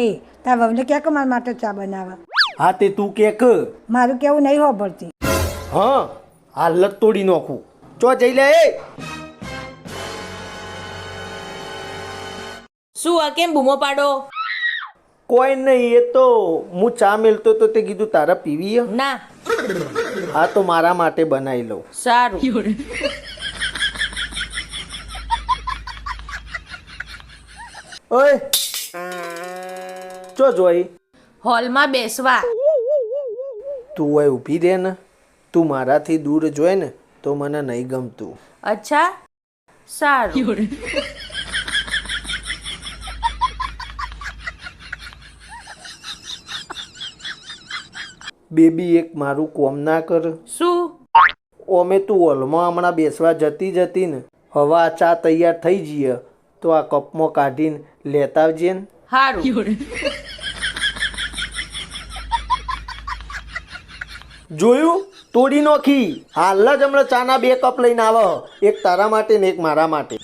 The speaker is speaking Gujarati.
એ તાર વહુને ક્યાં કે મારા માટે ચા બનાવે? હા તે તું કે મારું કેવું નહીં હોભળતી. હા હાલત તોડી નાખું. ચો જઈ લે એ. શું આ કેમ બૂમો પાડો? કોઈ નહીં, એ તો હું ચા મેલતો તો તે કીધું તારા પીવી હે? ના. હા તો મારા માટે બનાવી લઉં. સારું. ઓય ચો જોઈ. હોલમાં બેસવા. તું ઓય ઊભી રહે ને. તું મારાથી દૂર જોઈ ને તો મને નહીં ગમતું. અચ્છા સારું. બેબી એક મારું કોમ ના કર. શું? ઓમે તું હોલમાં હમણાં બેસવા જતી ને, હવે આ ચા તૈયાર થઈ જઈએ તો આ કપમાં કાઢીને લેતા આવજે ને. સારું. જોયું? તોડી નોખી. હાલ જ હમણાં ચાના 2 કપ લઈને આવો, એક તારા માટે ને એક મારા માટે.